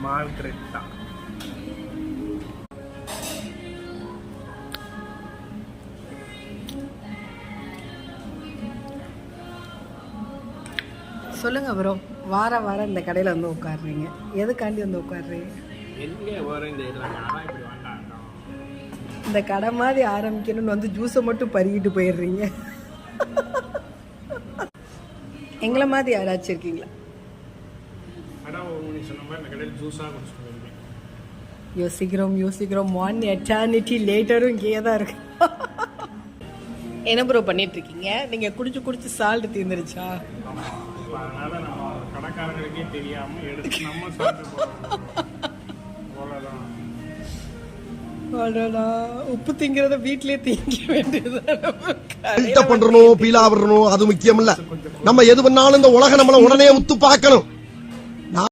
Margherita. சொல்லுங்க bro, வாரம் வாரம் இந்த கடையில் வந்து உட்காடுறீங்க, எதுக்காண்டி வந்து உட்காடுறீங்க? இந்த கடை மாதிரி ஆரம்பிக்கணும்னு வந்து ஜூஸை மட்டும் பருகிட்டு போயிடுறீங்க. எங்களை மாதிரி யாராச்சும் இருக்கீங்களா? யோசிக்கிறோம் யோசிக்கிறோம், ஒன் எட்டர்னிட்டி லேட்டரும் இங்கேயே தான் இருக்கு. என்ன ப்ரோ பண்ணிட்டு இருக்கீங்க? நீங்க குடிச்சு குடிச்சு சால்ட் தீர்ந்துருச்சா? அதனால நம்ம கடைக்காரங்களுக்கே தெரியாம எடுத்து நம்ம சாப்பிட்டு உப்பு திங்கிறத வீட்லயே திங்க வேண்டியது. பண்றணும், பீலா விடணும், அது முக்கியம் இல்ல. நம்ம எது பண்ணாலும் இந்த உலக நம்மள உடனே உத்து பார்க்கணும்.